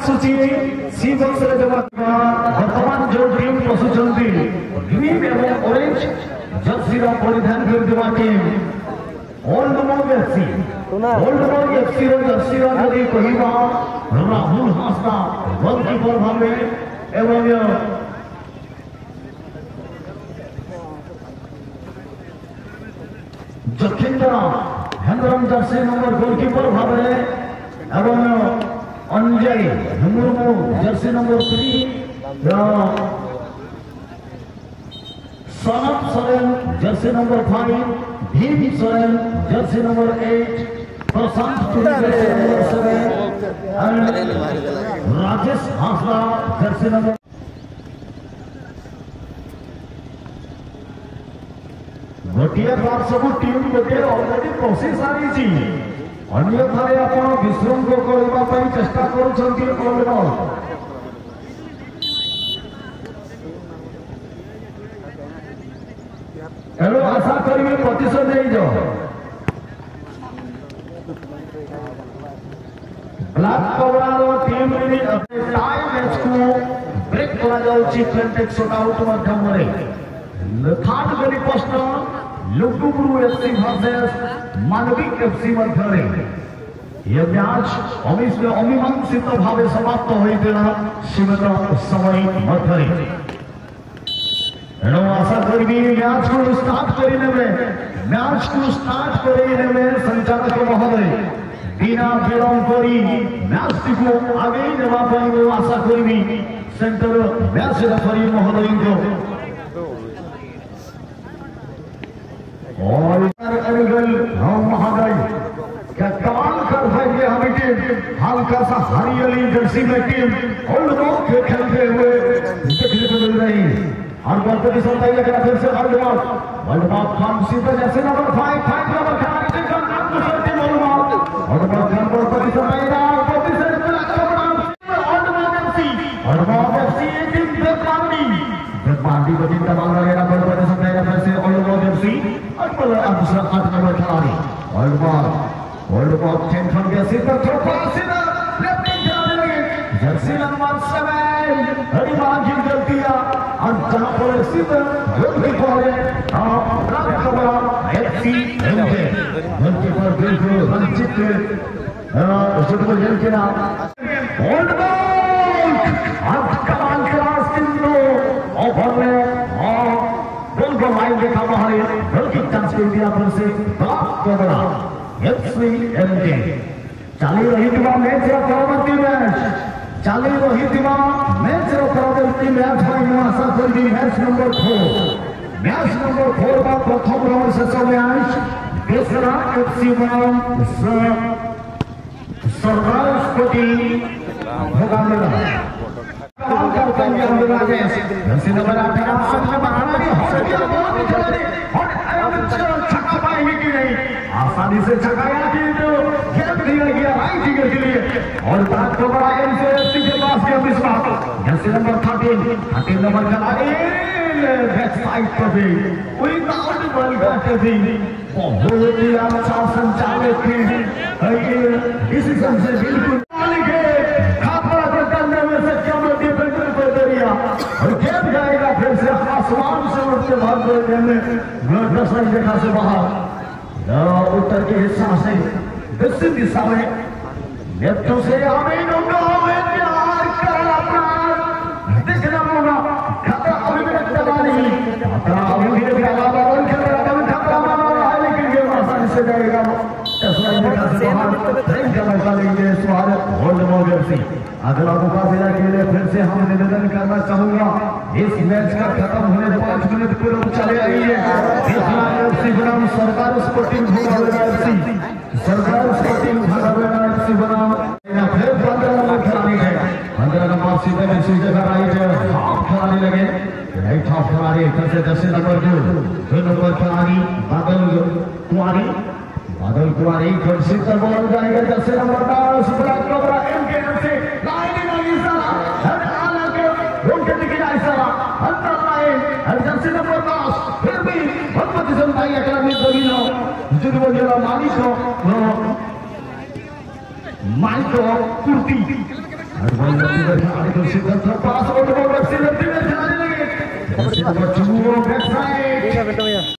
सूची सी बॉक्स रे जमा वर्तमान जो टीम पसुचंती ग्रीन एवं ऑरेंज जर्सी रा परिधान कर देवा टीम ओल्ड मोग एफसी रो जर्सी रा यदि कहिबा राहुल हासदा गोलकीपर भावे एवं Jakhindra Hembram jersey number goalkeeper भावे एवं Anjay Murmu jersey number 3 Sanat Soren jersey number 5 Bhim Soren jersey number 8 Prashant jersey number 7 Rajesh Hansda jersey number गोटे बार सब टीम गोटे ऑलरेडी प्रोसेस आनी अन्यथारे आपण विश्राम करबा पई चेष्टा करूछंती ऑलराउंड हेलो आशा करिवे प्रतिशत दे जो ब्लैक कबरा रो टीम रे टाई मैच को ब्रेक करा जाउची 20 शॉट आउट माध्यम रे थर्ड गली पोस्ट लुकुपुरु एफसी वर्सेस मानविक एफसी मध्य यह मैच अमीमांसित भावे समाप्त होइतेला सीमित समय मध्य एणु आशा करी मैच को स्टार्ट करेने संचालक महोदय बिना विलंब करी मैच को आगे नेबा पई आशा करी सेंटर मैच रेफरी महोदय को और महोदय क्या कमाल कर है हमें टीम हल्का सा हरियाली जर्सी में टीम ओल्ड मोग के खेलते हुए देखने को मिल रही और बल्कि सताइए अगर फिर से वर्ल्ड कप खान सीधा जैसे नंबर 5 नंबर खिलाड़ी का नाम दूसरा टीम और बल्कि सताइए और एफसी टीम बेपांडी को चिंता मांग रहे हैं बल्कि सताइए फिर से ओल्ड एफसी और दूसरा 8 नंबर खिलाड़ी वर्ल्ड कप चैंपियन के सीधा थ्रो सीधा लेफ्टिंग खिलाड़ी लगे जर्सी नंबर 7 बड़ी बाजी करती है और जहां पर सीधा गोलकीपर है खबरा एफसी एमके गोलकीपर बिल्कुल रंजित फुटबॉल खेल के नाम वर्ल्ड कप आज कमाल क्लास टीम ओवर में गोल को लाइन देखा बाहर गोल की चांस के दिया फिर से ब्लॉक खबरा एफसी एमके चाली रही मैच परवर्ती मैच चाली रही मैच परवर्ती मैच आशा करी मैच नंबर 4 का प्रथम राउंड शेष मैच बेसरा एफसी बनाम सरदार स्पोर्टिंग भोगामेला नंबर 8 आसानी से छकाया गेम दिया गया राइट के लिए और बात को बड़ा एमसीएफसी के पास के विश्वास जर्सी नंबर 13 नंबर खिलाड़ी बैक साइड पर भी विदाउट बॉल का भी बहुत ही अच्छा संचालक की डिसीजन से बिल्कुल खापड़ा को करने में सक्षम डिफेंडर को दरिया और गेम जाएगा फिर से आसमान से उठते भागते में दर्शक देखा से बाहर उत्तर के हिस्सा से दक्षिण दिशा में नेत्रों से हमें प्यार कर अपना दिखना होगा खतरा अभी भी दबा नहीं खतरा अभी भी दबा खतरा माना रहा है लेकिन ये आसानी से जाएगा अगला मुकाबला के लिए फिर से हम निवेदन करना चाहूंगा इस मैच का खत्म होने 5 मिनट पूर्व चले आइए बनाम सरदार स्पोर्टिंग भोगामेला एफसी सरदार स्पोर्टिंग भोगामेला एफसी बनाम फिर 15 नंबर खिलाड़ी है 15 नंबर सीधे में सीधे राइट हाफ खिलाड़ी लगे राइट हाफ खिलाड़ी फिर से 10 नंबर 2 नंबर खिलाड़ी बादल कुमारी फिर से बॉल जाएगा 10 नंबर 10 ब्लैक कबरा एमके से लाइन लगी सारा आला के रोके टिकट आई सारा अंदर लाइन 10 नंबर 10 फिर भी भगवती संताई अकेडमी दबिनो जुगो जिला मालिक Michael Kurti. Oldman itu sudah terpas. Oldman FC lebih dari. Nomor 2 backside.